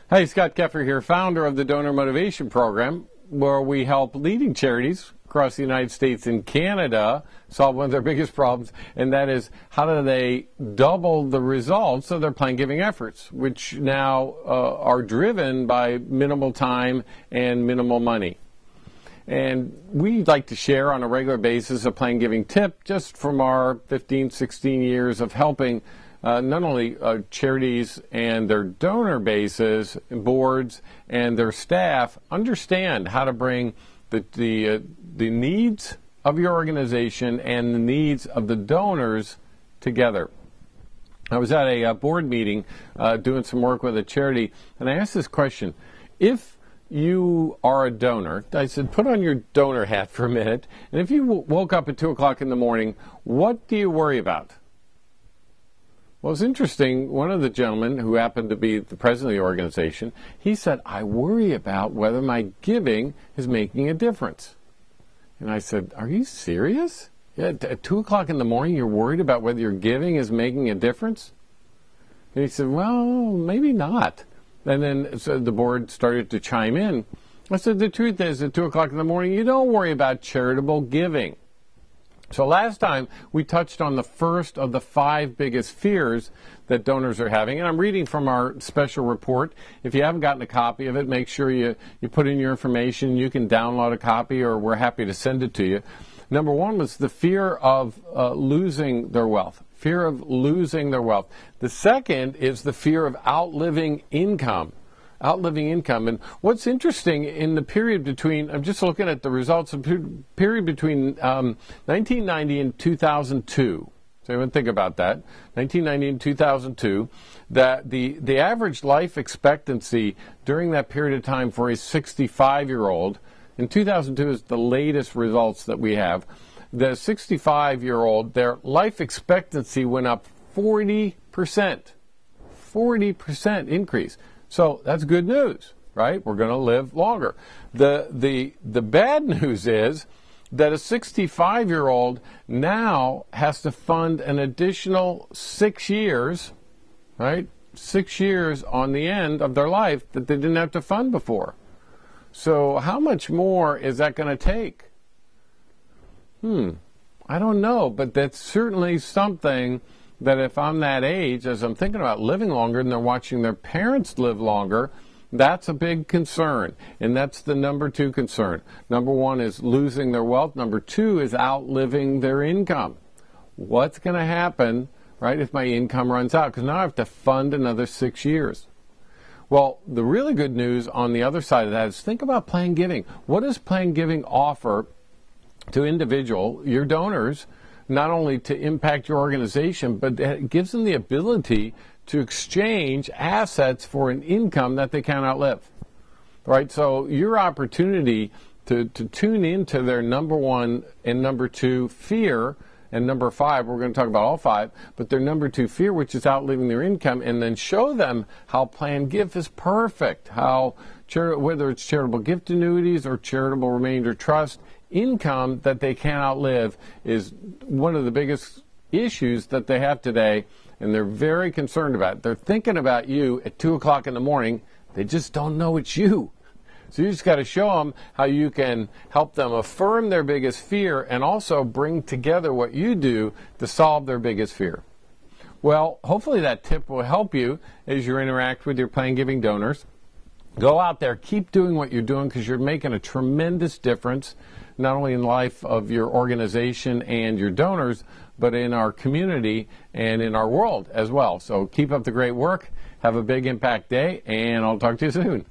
Hey, Scott Keffer here, founder of the Donor Motivation Program, where we help leading charities across the United States and Canada solve one of their biggest problems, and that is how do they double the results of their plan giving efforts, which now are driven by minimal time and minimal money. And we like to share on a regular basis a plan giving tip just from our 15, 16 years of helping not only charities and their donor bases, boards, and their staff understand how to bring the needs of your organization and the needs of the donors together. I was at a board meeting doing some work with a charity, and I asked this question. If you are a donor, I said, put on your donor hat for a minute, and if you woke up at 2 o'clock in the morning, what do you worry about? Well, it's interesting. One of the gentlemen who happened to be the president of the organization, he said, I worry about whether my giving is making a difference. And I said, are you serious? Yeah, at 2 o'clock in the morning, you're worried about whether your giving is making a difference? And he said, well, maybe not. And then so the board started to chime in. I said, the truth is, at 2 o'clock in the morning, you don't worry about charitable giving. So last time, we touched on the first of the 5 biggest fears that donors are having. And I'm reading from our special report. If you haven't gotten a copy of it, make sure you put in your information. You can download a copy, or we're happy to send it to you. Number 1 was the fear of losing their wealth. Fear of losing their wealth. The second is the fear of outliving income. Outliving income. And what's interesting in the period between, I'm just looking at the results of the period between 1990 and 2002. So everyone think about that. 1990 and 2002, that the average life expectancy during that period of time for a 65-year-old, in 2002 is the latest results that we have, the 65-year-old, their life expectancy went up 40%. 40% increase. So that's good news, right? We're going to live longer. The bad news is that a 65-year-old now has to fund an additional 6 years, right? 6 years on the end of their life that they didn't have to fund before. So how much more is that going to take? I don't know, but that's certainly something that if I'm that age, as I'm thinking about living longer and they're watching their parents live longer, that's a big concern. And that's the number 2 concern. Number 1 is losing their wealth. Number 2 is outliving their income. What's going to happen, right, if my income runs out? Because now I have to fund another 6 years. Well, the really good news on the other side of that is think about plan giving. What does plan giving offer to your donors, not only to impact your organization, but it gives them the ability to exchange assets for an income that they can't outlive, right? So your opportunity to tune into their number 1 and number 2 fear, and number 5, we're going to talk about all 5, but their number 2 fear, which is outliving their income, and then show them how Plan Give is perfect, how whether it's charitable gift annuities or charitable remainder trust, income that they can't outlive is one of the biggest issues that they have today, and they're very concerned about it. They're thinking about you at 2 o'clock in the morning. They just don't know it's you. So you just got to show them how you can help them affirm their biggest fear and also bring together what you do to solve their biggest fear. Well, hopefully that tip will help you as you interact with your Plan Giving donors. Go out there, keep doing what you're doing, because you're making a tremendous difference, not only in the life of your organization and your donors, but in our community and in our world as well. So keep up the great work. Have a big impact day, and I'll talk to you soon.